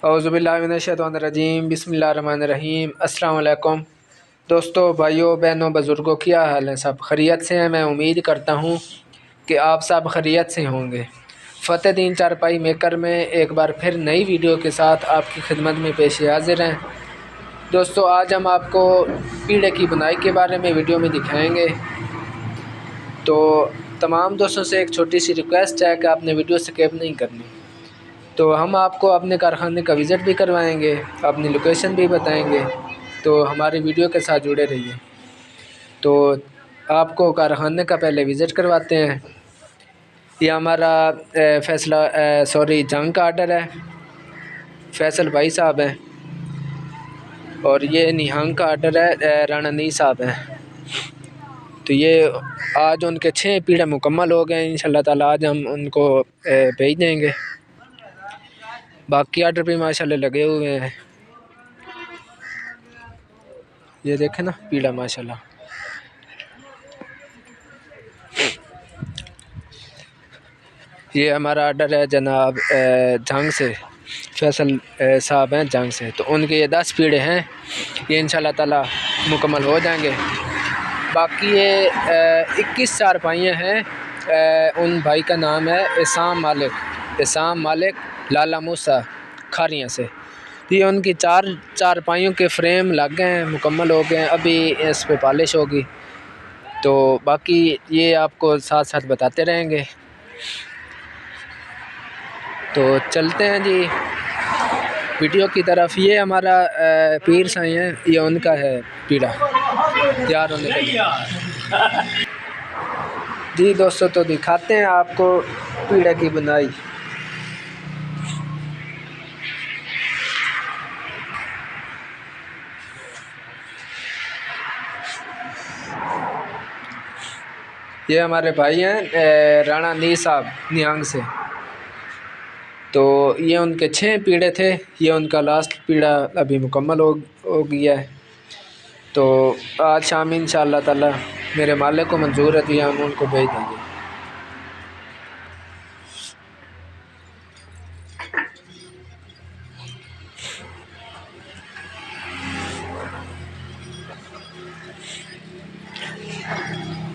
औज़ुबिल्लाहिमिनश्शैतानिर्रजीम बिस्मिल्लाहिर्रहमानिर्रहीम। अस्सलाम वालेकुम दोस्तों, भाइयों, बहनों, बुज़ुर्गों, क्या हाल है? सब खैरियत से हैं? मैं उम्मीद करता हूँ कि आप सब खैरियत से होंगे। फ़तेह दीन चारपाई मेकर में एक बार फिर नई वीडियो के साथ आपकी खिदमत में पेश हाज़िर हैं। दोस्तों, आज हम आपको पीढ़े की बुनाई के बारे में वीडियो में दिखाएँगे। तो तमाम दोस्तों से एक छोटी सी रिक्वेस्ट है कि आपने वीडियो स्किप नहीं करनी। तो हम आपको अपने कारखाने का विज़िट भी करवाएंगे, अपनी लोकेशन भी बताएंगे, तो हमारी वीडियो के साथ जुड़े रहिए। तो आपको कारखाने का पहले विज़िट करवाते हैं। ये हमारा जंग का आर्डर है, फैसल भाई साहब हैं, और ये निहंग का आर्डर है, राणा नी साहब हैं। तो ये आज उनके 6 पीढ़े मुकम्मल हो गए। इंशाल्लाह ताला आज हम उनको भेज देंगे। बाकी आर्डर भी माशाल्लाह लगे हुए हैं। ये देखें ना पीड़ा माशाल्लाह। ये हमारा आर्डर है जनाब जंग से, फैसल साहब हैं जंग से। तो उनके ये 10 पीढ़े हैं, ये इंशाल्लाह ताला मुकम्मल हो जाएंगे। बाकी ये 21 चारपाइयाँ हैं। उन भाई का नाम है इसाम मालिक लाला मूसा खारियाँ से। तो ये उनकी 4 चारपाइयों के फ्रेम लग गए हैं, मुकम्मल हो गए हैं। अभी इस पे पॉलिश होगी। तो बाकी ये आपको साथ साथ बताते रहेंगे। तो चलते हैं जी वीडियो की तरफ। ये हमारा पीर साईं है, ये उनका है पीड़ा तैयार होने के लिए। जी दोस्तों, तो दिखाते हैं आपको पीड़ा की बुनाई। ये हमारे भाई हैं राणा नी साहब निहंग से। तो ये उनके 6 पीढ़े थे, ये उनका लास्ट पीढ़ा अभी मुकम्मल हो गया है। तो आज शाम इंशाअल्लाह ताला मेरे मालिक को मंजूर है तो हम उनको भेज देंगे।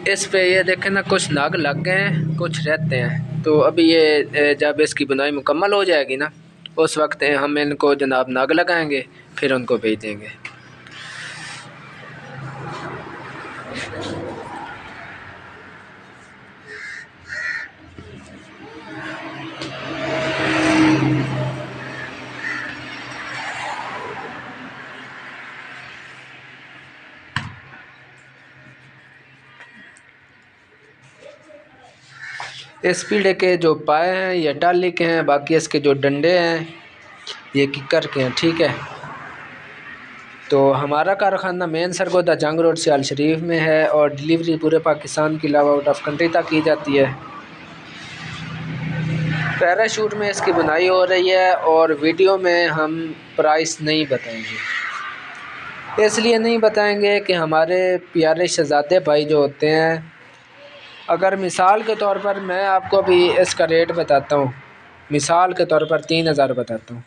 इस पे ये देखें ना, कुछ नाग लग गए हैं, कुछ रहते हैं। तो अभी ये जब इसकी बुनाई मुकम्मल हो जाएगी ना, उस वक्त हम इनको जनाब नाग लगाएंगे, फिर उनको भेज देंगे। इस पीढ़े के जो पाए हैं ये टाली के हैं, बाकी इसके जो डंडे हैं ये किक्कर के हैं, ठीक है। तो हमारा कारखाना मेन सरगोदा जंग रोड सियाल शरीफ में है और डिलीवरी पूरे पाकिस्तान के अलावा आउट ऑफ कंट्री तक की जाती है। पैराशूट में इसकी बुनाई हो रही है और वीडियो में हम प्राइस नहीं बताएंगे। इसलिए नहीं बताएंगे कि हमारे प्यारे शहज़ादे भाई जो होते हैं, अगर मिसाल के तौर पर मैं आपको अभी इसका रेट बताता हूँ, मिसाल के तौर पर 3000 बताता हूँ।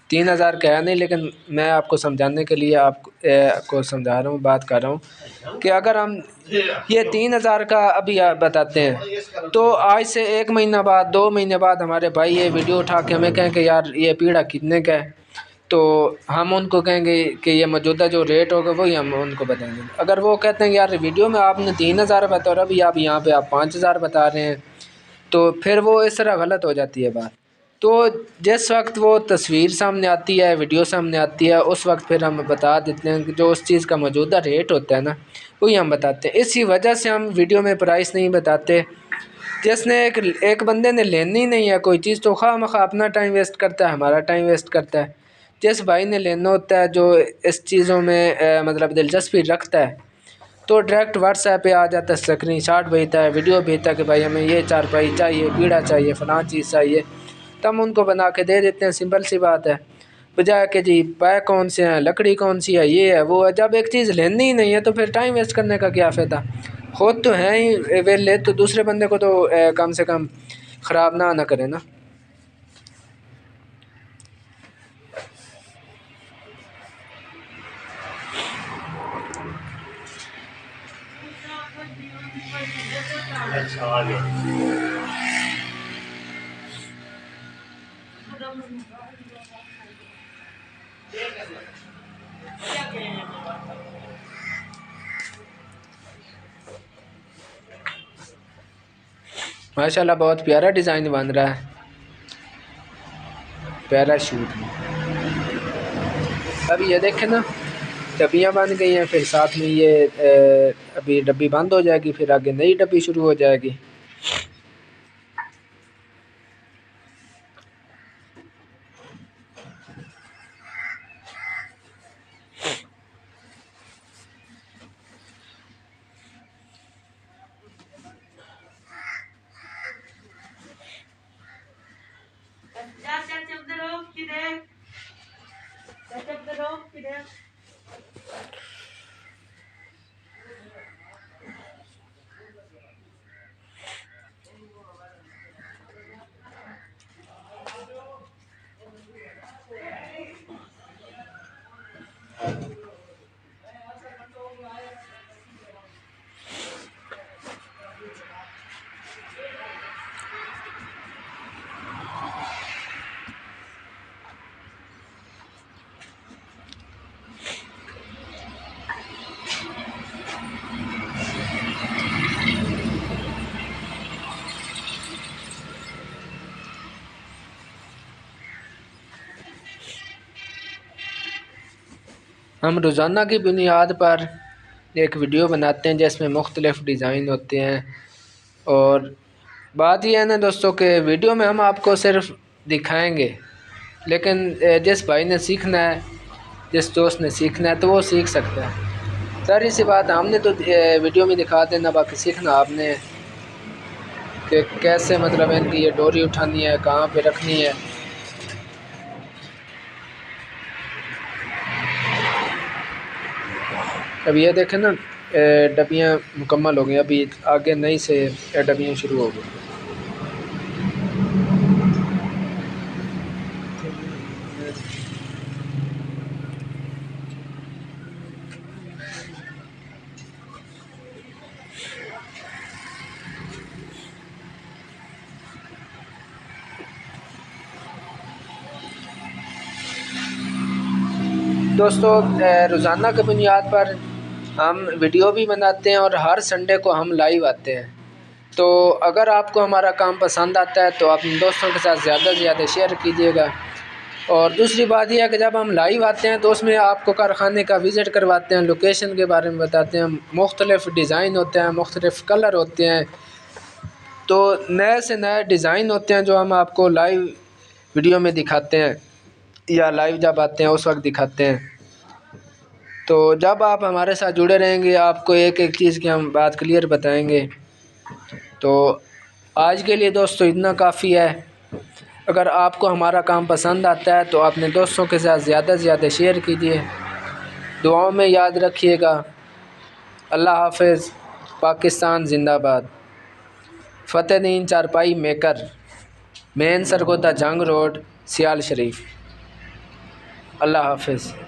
3000 का है नहीं, लेकिन मैं आपको समझाने के लिए आपको समझा रहा हूँ, बात कर रहा हूँ कि अगर हम ये 3000 का अभी बताते हैं तो आज से 1 महीना बाद, 2 महीने बाद हमारे भाई ये वीडियो उठा के हमें कहें कि यार ये पीड़ा कितने का है, तो हम उनको कहेंगे कि ये मौजूदा जो रेट होगा वही हम उनको बताएंगे। अगर वो कहते हैं यार वीडियो में आपने 3000 बताया और अभी आप यहाँ पे आप 5000 बता रहे हैं, तो फिर वो इस तरह गलत हो जाती है बात। तो जिस वक्त वो तस्वीर सामने आती है, वीडियो सामने आती है, उस वक्त फिर हम बता देते हैं कि जो उस चीज़ का मौजूदा रेट होता है ना, वही हम बताते हैं। इसी वजह से हम वीडियो में प्राइस नहीं बताते। जिसने एक बंदे ने लेनी नहीं है कोई चीज़, तो खामखा अपना टाइम वेस्ट करता है, हमारा टाइम वेस्ट करता है। जिस भाई ने लेना होता है, जो इस चीज़ों में मतलब दिलचस्पी रखता है, तो डायरेक्ट व्हाट्सएप पे आ जाता है, स्क्रीनशॉट भेजता है, वीडियो भेजता है कि भाई हमें ये चारपाई चाहिए, पीड़ा चाहिए, फ़लाँ चीज़ चाहिए, तो हम उनको बना के दे देते हैं। सिंपल सी बात है, बजाय कि जी पैक कौन से हैं, लकड़ी कौन सी है, ये है वो है। जब एक चीज़ लेनी ही नहीं है तो फिर टाइम वेस्ट करने का क्या फ़ायदा। खुद तो हैं ही वेले, तो दूसरे बंदे को तो कम से कम ख़राब ना करें ना। आगे। माशाल्लाह बहुत प्यारा डिज़ाइन बन रहा है पैराशूट में। अभी ये देखें ना, डब्बियाँ बन गई हैं, फिर साथ में ये अभी डब्बी बंद हो जाएगी, फिर आगे नई डब्बी शुरू हो जाएगी। हम रोज़ाना की बुनियाद पर एक वीडियो बनाते हैं जिसमें मुख्तलिफ़ डिज़ाइन होते हैं। और बात यह है ना दोस्तों के वीडियो में हम आपको सिर्फ दिखाएंगे, लेकिन जिस भाई ने सीखना है, जिस दोस्त ने सीखना है तो वो सीख सकता है। सारी सी बात हमने तो वीडियो में दिखा देना, बाकी सीखना आपने है कि कैसे मतलब इनकी ये डोरी उठानी है, कहाँ पे रखनी है। अब ये देखें ना, डब्बियाँ मुकम्मल हो गई, अभी आगे नई से डब्बियाँ शुरू हो गई। दोस्तों रोज़ाना की बुनियाद पर हम वीडियो भी बनाते हैं और हर संडे को हम लाइव आते हैं। तो अगर आपको हमारा काम पसंद आता है तो अपने दोस्तों के साथ ज़्यादा से ज़्यादा शेयर कीजिएगा। और दूसरी बात यह है कि जब हम लाइव आते हैं तो उसमें आपको कारखाने का विज़िट करवाते हैं, लोकेशन के बारे में बताते हैं, मुख्तलिफ़ डिज़ाइन होते हैं, मुख्तलिफ़ कलर होते हैं, तो नए से नए डिज़ाइन होते हैं जो हम आपको लाइव वीडियो में दिखाते हैं या लाइव जब आते हैं उस वक्त दिखाते हैं। तो जब आप हमारे साथ जुड़े रहेंगे आपको एक एक चीज़ की हम बात क्लियर बताएंगे। तो आज के लिए दोस्तों इतना काफ़ी है। अगर आपको हमारा काम पसंद आता है तो अपने दोस्तों के साथ ज़्यादा से ज़्यादा शेयर कीजिए। दुआओं में याद रखिएगा। अल्लाह हाफ़िज़। पाकिस्तान जिंदाबाद। फ़तेहदीन चारपाई मेकर, मेन सरगोदा जंग रोड, सियाल शरीफ। अल्लाह हाफ़िज़।